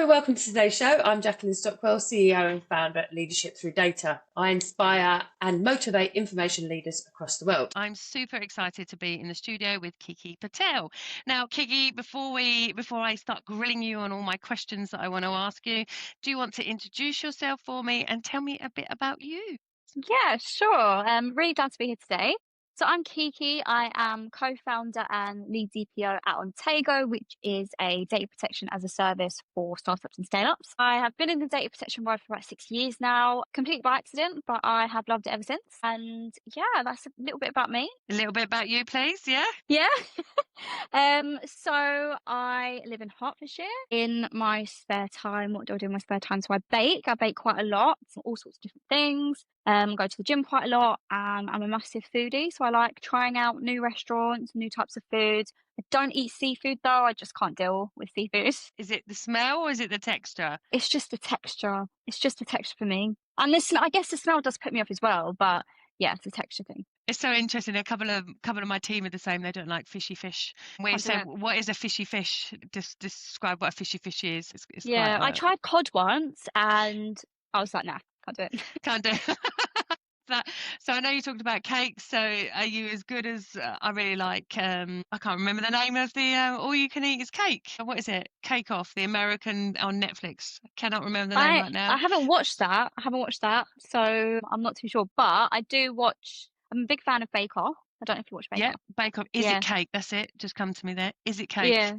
Hello, welcome to today's show. I'm Jacqueline Stockwell, CEO and founder at Leadership Through Data. I inspire and motivate information leaders across the world. I'm super excited to be in the studio with Kiki Patel. Now, Kiki, before I start grilling you on all my questions that I want to ask you, do you want to introduce yourself for me and tell me a bit about you? Yeah, sure. Really glad to be here today. So I'm Kiki. I am co-founder and lead DPO at Ontago, which is a data protection as a service for startups and scale-ups. I have been in the data protection world for about 6 years now, completely by accident, but I have loved it ever since. And yeah, that's a little bit about me. A little bit about you, please. Yeah. Yeah. So I live in Hertfordshire. In my spare time, what do I do in my spare time? So I bake. I bake quite a lot, all sorts of different things. Go to the gym quite a lot. I'm a massive foodie, so I like trying out new restaurants, new types of food. I don't eat seafood though. I just can't deal with seafood. Is it the smell or is it the texture? It's just the texture. It's just the texture for me. And I guess the smell does put me off as well, but yeah, it's a texture thing. It's so interesting. A couple of my team are the same. They don't like fishy fish. We say, what is a fishy fish? Just describe what a fishy fish is. It's Yeah, quite, I tried cod once and I was like, nah, can't do it. can't do. So I know you talked about cakes. So are you as good as I really like? I can't remember the name of the all you can eat is cake. What is it? Cake Off, the American on Netflix. I cannot remember the name right now. I haven't watched that. So I'm not too sure. But I do watch. I'm a big fan of Bake Off. I don't know if you watch Bake Off. Bake Off. Is it cake? That's it. Just come to me there. Is it cake? Yeah.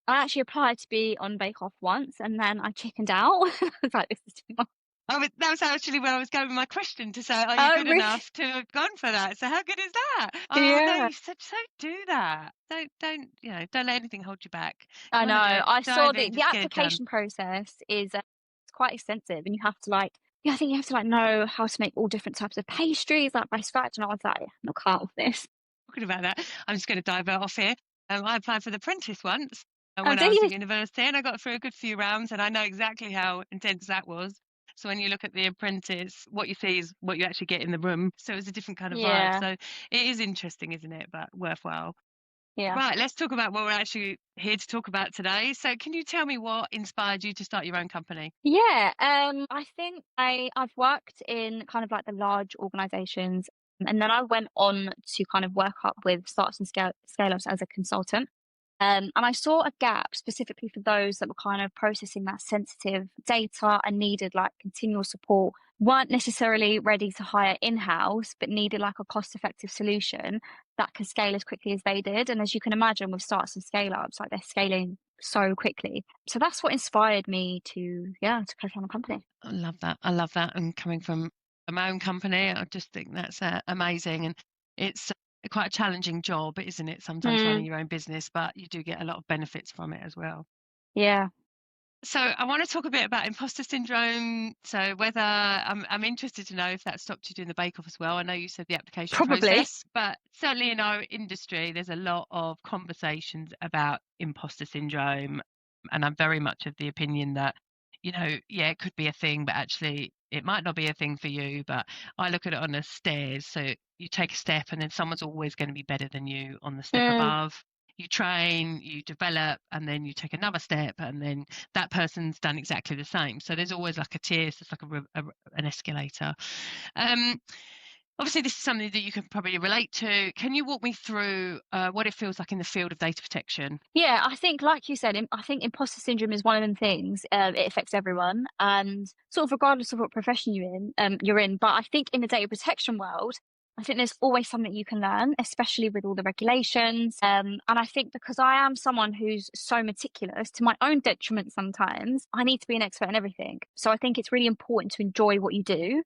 I actually applied to be on Bake Off once, and then I chickened out. I was like, this is too much. Oh, that was actually where I was going with my question to say, are you good really? enough to have gone for that? So how good is that? Oh, Yeah. no, you said, so do that. Don't let anything hold you back. I know. I saw the just get it done. application process is it's quite extensive, and you have to I think you have to know how to make all different types of pastries like by scratch. And I was like, I'm not cut off this. Talking about that, I'm just going to divert off here. I applied for the apprentice once when Oh, I did was you? at university, and I got through a good few rounds, and I know exactly how intense that was. So when you look at the apprentice, what you see is what you actually get in the room. So it's a different kind of Yeah. vibe. So it is interesting, isn't it? But worthwhile. Yeah. Right, let's talk about what we're actually here to talk about today. So can you tell me what inspired you to start your own company? Yeah. I think I've worked in kind of like the large organizations, and then I went on to kind of work up with startups and scale-ups as a consultant. And I saw a gap specifically for those that were kind of processing that sensitive data and needed like continual support, weren't necessarily ready to hire in-house, but needed like a cost-effective solution that can scale as quickly as they did. And as you can imagine with startups and scale-ups, like they're scaling so quickly. So that's what inspired me to co-found a company. I love that. I love that. And coming from my own company, I just think that's amazing. And it's quite a challenging job, isn't it? Sometimes running your own business, but you do get a lot of benefits from it as well. Yeah. So I want to talk a bit about imposter syndrome. So whether I'm interested to know if that stopped you doing the bake off as well. I know you said the application process, but certainly in our industry, there's a lot of conversations about imposter syndrome. And I'm very much of the opinion that, it could be a thing, but actually it might not be a thing for you. But I look at it on the stairs. So you take a step and then someone's always going to be better than you on the step above. You train, you develop, and then you take another step, and then that person's done exactly the same. So there's always like a tier, so it's like an escalator. Obviously, this is something that you can probably relate to. Can you walk me through what it feels like in the field of data protection? Yeah, I think, like you said, I think imposter syndrome is one of them things. It affects everyone, and sort of regardless of what profession you're in. But I think in the data protection world, I think there's always something you can learn, especially with all the regulations. And I think because I am someone who's so meticulous, to my own detriment sometimes, I need to be an expert in everything. So I think it's really important to enjoy what you do.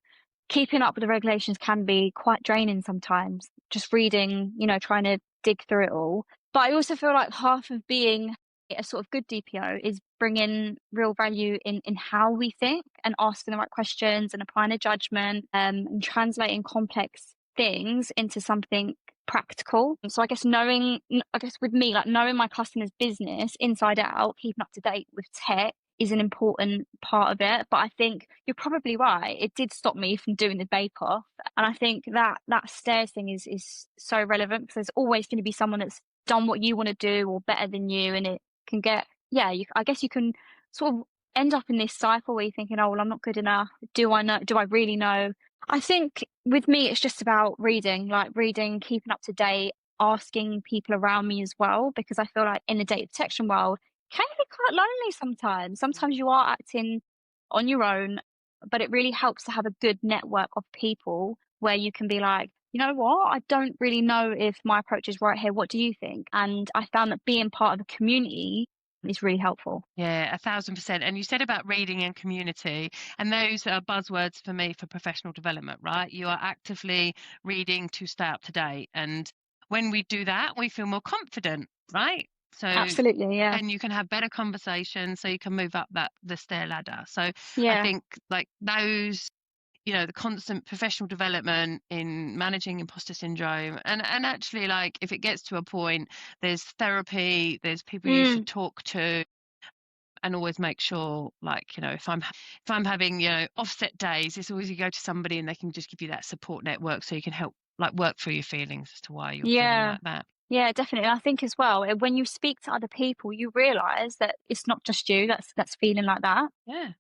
Keeping up with the regulations can be quite draining sometimes, just reading, trying to dig through it all. But I also feel like half of being a sort of good DPO is bringing real value in how we think and asking the right questions and applying a judgment, and translating complex things into something practical. So I guess with me, like knowing my customer's business inside out, keeping up to date with tech is an important part of it. But I think you're probably right. It did stop me from doing the bake off. And I think that stairs thing is so relevant because there's always going to be someone that's done what you want to do or better than you. And it can get, I guess you can sort of end up in this cycle where you're thinking, oh, well, I'm not good enough. Do I really know? I think with me, it's just about reading, keeping up to date, asking people around me as well, because I feel like in the data protection world, it can be quite lonely sometimes. Sometimes you are acting on your own, but it really helps to have a good network of people where you can be like, you know what, I don't really know if my approach is right here. What do you think? And I found that being part of a community is really helpful. Yeah, 1,000%. And you said about reading and community, and those are buzzwords for me for professional development, right? You are actively reading to stay up to date. And when we do that, we feel more confident, right? So Absolutely, yeah. and you can have better conversations, so you can move up the stair ladder. So I Yeah. think like those, the constant professional development in managing imposter syndrome, and actually, like, if it gets to a point, there's therapy, there's people you should talk to, and always make sure, like, if I'm having, offset days, it's always you go to somebody and they can just give you that support network, so you can help, like, work through your feelings as to why you're feeling like that. Yeah, definitely. I think as well, when you speak to other people, you realise that it's not just you that's feeling like that. Yeah,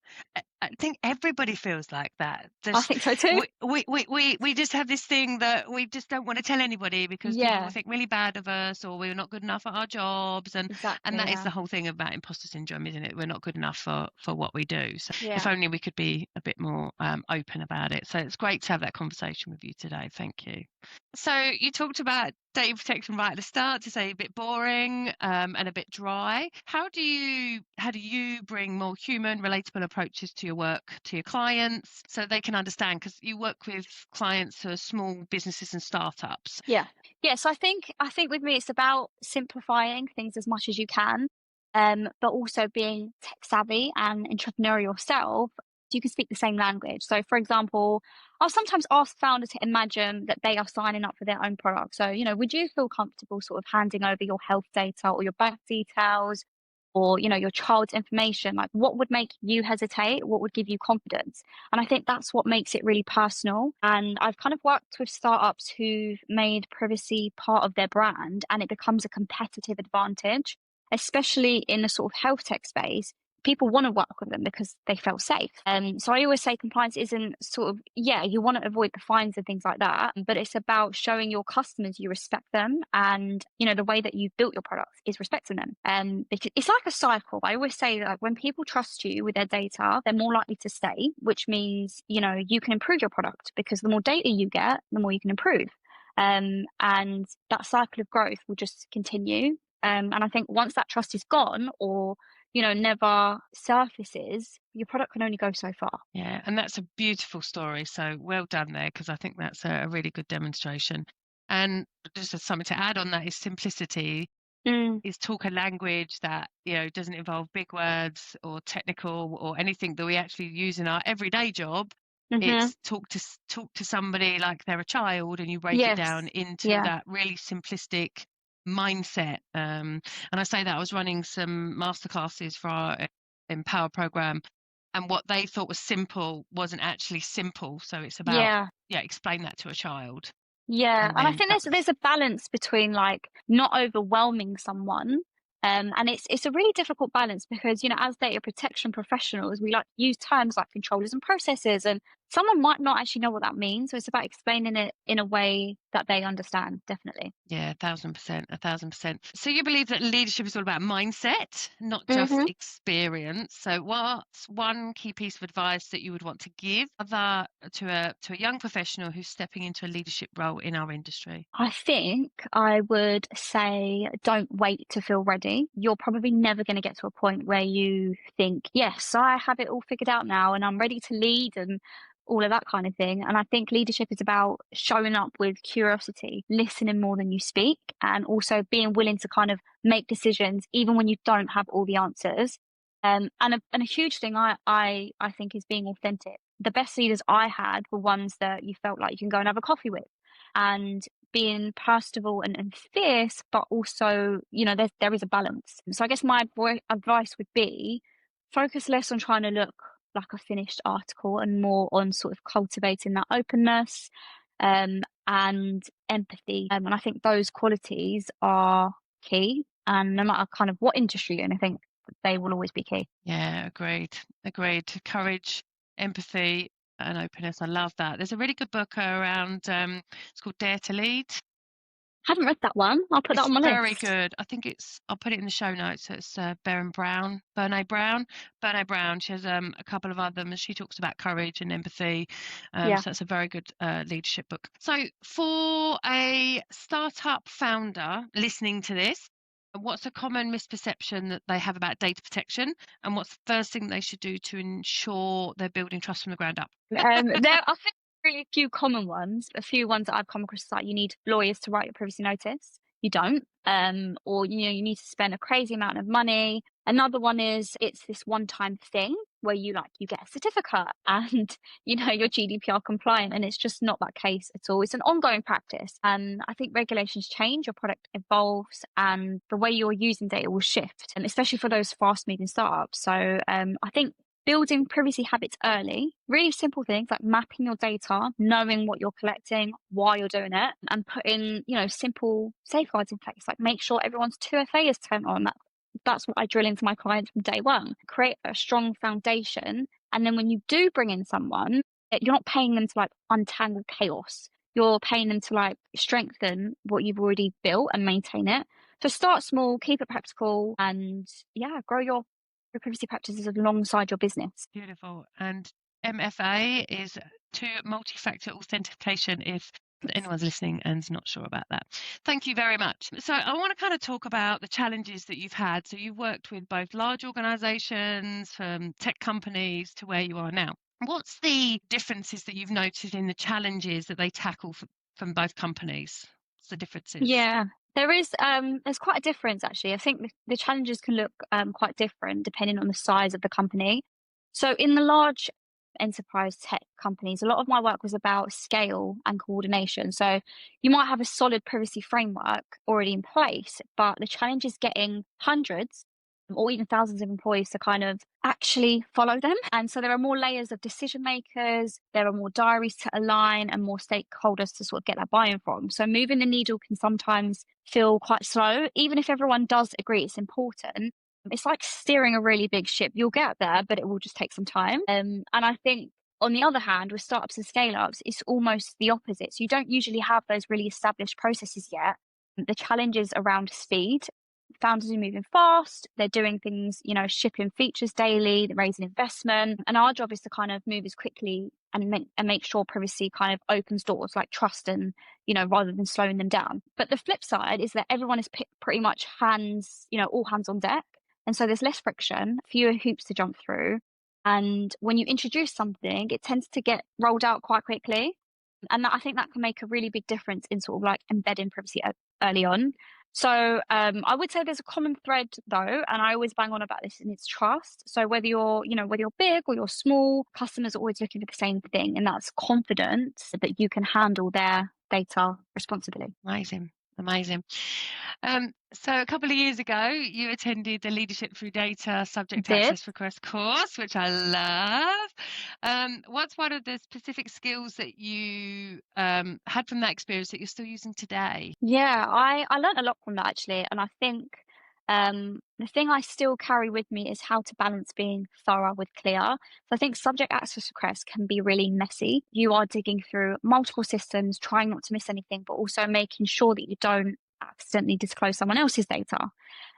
I think everybody feels like that. I think so too. We just have this thing that we just don't want to tell anybody because people will Yeah, think really bad of us, or we're not good enough at our jobs, and exactly. that is Yeah. the whole thing about imposter syndrome, isn't it? We're not good enough for what we do. So if Yeah. only we could be a bit more open about it. So it's great to have that conversation with you today. Thank you. So you talked about data protection right at the start, to say a bit boring and a bit dry. How do you bring more human, relatable approaches to your work, to your clients, so they can understand? Because you work with clients who are small businesses and startups. Yeah. So I think with me it's about simplifying things as much as you can, but also being tech savvy and entrepreneurial yourself. So you can speak the same language. So, for example, I'll sometimes ask founders to imagine that they are signing up for their own product. So, would you feel comfortable sort of handing over your health data or your bank details or, your child's information? Like, what would make you hesitate? What would give you confidence? And I think that's what makes it really personal. And I've kind of worked with startups who've made privacy part of their brand, and it becomes a competitive advantage, especially in the sort of health tech space. People want to work with them because they felt safe. So I always say compliance isn't sort of, you want to avoid the fines and things like that, but it's about showing your customers you respect them, and the way that you've built your products is respecting them. Because it's like a cycle. I always say that when people trust you with their data, they're more likely to stay, which means you can improve your product, because the more data you get, the more you can improve. And that cycle of growth will just continue. And I think once that trust is gone, or never surfaces, your product can only go so far. Yeah, and that's a beautiful story. So well done there, because I think that's a really good demonstration. And just something to add on that is simplicity. Is talk a language that doesn't involve big words or technical or anything that we actually use in our everyday job. It's talk to somebody like they're a child, and you break it down into that really simplistic mindset. And I say that I was running some masterclasses for our Empower program, and what they thought was simple wasn't actually simple. So it's about explain that to a child. Yeah, and I think there's a balance between, like, not overwhelming someone, and it's a really difficult balance, because as data protection professionals, we like to use terms like controllers and processes, and someone might not actually know what that means. So it's about explaining it in a way that they understand. Definitely. Yeah, 1,000%, 1,000%. So you believe that leadership is all about mindset, not just experience. So what's one key piece of advice that you would want to give to a young professional who's stepping into a leadership role in our industry? I think I would say, don't wait to feel ready. You're probably never going to get to a point where you think, yes, I have it all figured out now and I'm ready to lead and all of that kind of thing. And I think leadership is about showing up with curiosity, listening more than you speak, and also being willing to kind of make decisions even when you don't have all the answers. And a huge thing I think is being authentic. The best leaders I had were ones that you felt like you can go and have a coffee with, and being personable and fierce, but also, there is a balance. So I guess my advice would be, focus less on trying to look like a finished article and more on sort of cultivating that openness and empathy. And I think those qualities are key. And no matter kind of what industry you're in, I think they will always be key. Yeah, agreed. Courage, empathy, and openness. I love that. There's a really good book around, it's called Dare to Lead. Haven't read that one. I'll put that on my list. Very good. I think I'll put it in the show notes. It's Brene Brown. She has a couple of others. She talks about courage and empathy. So that's a very good leadership book. So for a startup founder listening to this, what's a common misperception that they have about data protection, and what's the first thing they should do to ensure they're building trust from the ground up? I think really few common ones. A few ones that I've come across, like you need lawyers to write your privacy notice. You don't. Or you need to spend a crazy amount of money. Another one is it's this one-time thing where you get a certificate and you're GDPR compliant, and it's just not that case at all. It's an ongoing practice, and I think regulations change, your product evolves, and the way you're using data will shift, and especially for those fast-moving startups. So I think building privacy habits early, really simple things like mapping your data, knowing what you're collecting, why you're doing it, and putting, simple safeguards in place. Like make sure everyone's 2FA is turned on. That's what I drill into my clients from day one. Create a strong foundation. And then when you do bring in someone, you're not paying them to untangle chaos. You're paying them to strengthen what you've already built and maintain it. So start small, keep it practical, and grow your privacy practices alongside your business. Beautiful. And MFA is multi-factor authentication, if anyone's listening and's not sure about that. Thank you very much. So I want to kind of talk about the challenges that you've had. So you've worked with both large organizations, from tech companies to where you are now. What's the differences that you've noted in the challenges that they tackle from both companies? What's the differences? Yeah. There's quite a difference, actually. I think the challenges can look quite different depending on the size of the company. So in the large enterprise tech companies, a lot of my work was about scale and coordination. So you might have a solid privacy framework already in place, but the challenge is getting hundreds or even thousands of employees to kind of actually follow them. And so there are more layers of decision makers, there are more diaries to align, and more stakeholders to sort of get that buy-in from. So moving the needle can sometimes feel quite slow, even if everyone does agree it's important. It's like steering a really big ship. You'll get there, but it will just take some time. And I think on the other hand, with startups and scale-ups, it's almost the opposite. So you don't usually have those really established processes yet. The challenge is around speed. Founders are moving fast, they're doing things, shipping features daily, they're raising investment, and our job is to kind of move as quickly and make sure privacy kind of opens doors, like trust, and rather than slowing them down. But the flip side is that everyone is pretty much all hands on deck, and so there's less friction, fewer hoops to jump through, and when you introduce something, it tends to get rolled out quite quickly, and I think that can make a really big difference in sort of embedding privacy early on. So I would say there's a common thread though, and I always bang on about this, and it's trust. So whether you're big or you're small, customers are always looking for the same thing, and that's confidence that you can handle their data responsibly. Amazing. So a couple of years ago, you attended the Leadership Through Data Subject Access Request course, which I love. What's one of the specific skills that you had from that experience that you're still using today? Yeah, I learned a lot from that, actually. And I think the thing I still carry with me is how to balance being thorough with clear. So I think subject access requests can be really messy. You are digging through multiple systems, trying not to miss anything, but also making sure that you don't accidentally disclose someone else's data.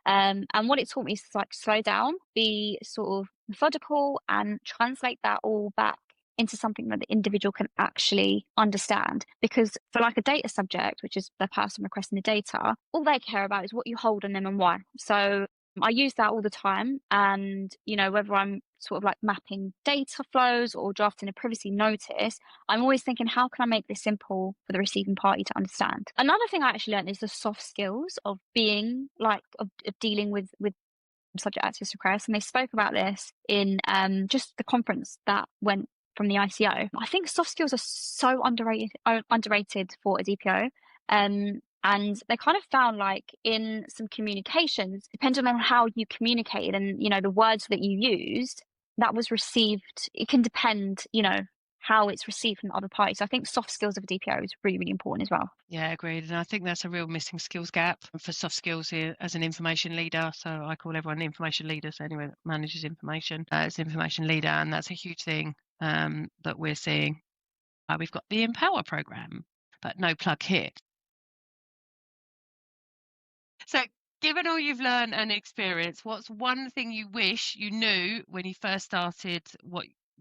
And what it taught me is to slow down, be sort of methodical, and translate that all back into something that the individual can actually understand. Because for a data subject, which is the person requesting the data, all they care about is what you hold on them and why. So I use that all the time. And, whether I'm sort of mapping data flows or drafting a privacy notice, I'm always thinking, how can I make this simple for the receiving party to understand? Another thing I actually learned is the soft skills of being of dealing with subject access requests. And they spoke about this in just the conference that went from the ICO. I think soft skills are so underrated for a DPO. And they kind of found in some communications, depending on how you communicated and, the words that you used, that was received. It can depend, how it's received from the other party. So I think soft skills of a DPO is really, really important as well. Yeah, agreed. And I think that's a real missing skills gap for soft skills here as an information leader. So I call everyone an information leader. So anyone that manages information as information leader. And that's a huge thing that we're seeing. We've got the Empower program, but no plug here. So given all you've learned and experienced, what's one thing you wish you knew when you first started,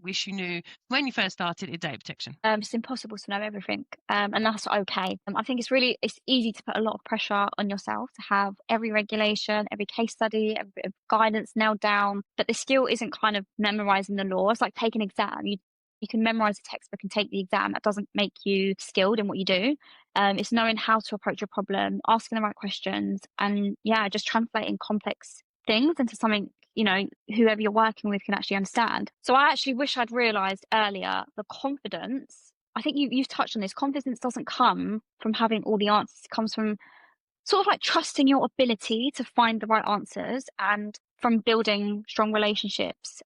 wish you knew when you first started in data protection? It's impossible to know everything, and that's okay. I think it's easy to put a lot of pressure on yourself to have every regulation, every case study, every bit of guidance nailed down. But the skill isn't kind of memorizing the law. It's like taking an exam. You can memorize the textbook and take the exam. That doesn't make you skilled in what you do. It's knowing how to approach a problem, asking the right questions, and just translating complex things into something whoever you're working with can actually understand. So I actually wish I'd realized earlier the confidence. I think you've touched on this. Confidence doesn't come from having all the answers. It comes from sort of like trusting your ability to find the right answers and from building strong relationships.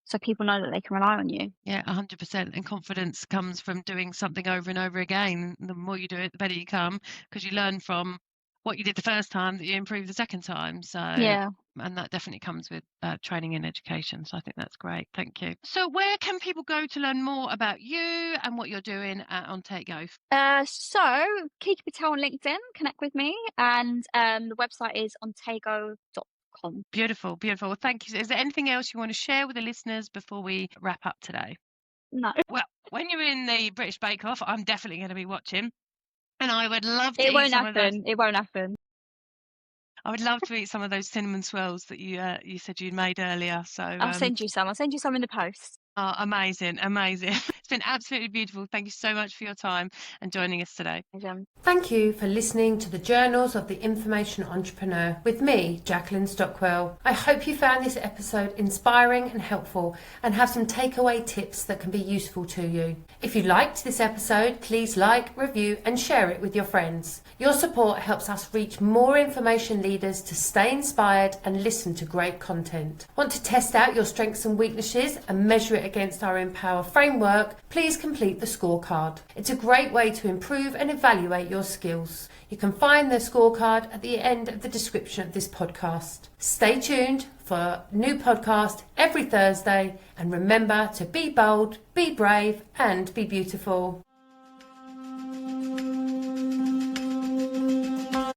So people know that they can rely on you. Yeah, 100%. And confidence comes from doing something over and over again. The more you do it, the better you come, because you learn from what you did the first time that you improve the second time. So yeah. And that definitely comes with training and education. So I think that's great. Thank you. So where can people go to learn more about you and what you're doing at Ontago? So Kiki Patel on LinkedIn, connect with me. And the website is ontago.com. Beautiful, beautiful. Well, thank you. Is there anything else you want to share with the listeners before we wrap up today? No. Well, when you're in the British Bake Off, I'm definitely going to be watching. And I would love to It eat won't some of those. happen. It won't happen. I would love to eat some of those cinnamon swirls that you said you'd made earlier. So I'll send you some. I'll send you some in the post. Oh, amazing, amazing. It's been absolutely beautiful. Thank you so much for your time and joining us today. Thank you for listening to the Journals of the Information Entrepreneur with me, Jacqueline Stockwell. I hope you found this episode inspiring and helpful and have some takeaway tips that can be useful to you. If you liked this episode, please like, review and share it with your friends. Your support helps us reach more information leaders to stay inspired and listen to great content. Want to test out your strengths and weaknesses and measure it against our Empower framework? Please complete the scorecard. It's a great way to improve and evaluate your skills. You can find the scorecard at the end of the description of this podcast. Stay tuned for a new podcast every Thursday, and remember to be bold, be brave and be beautiful.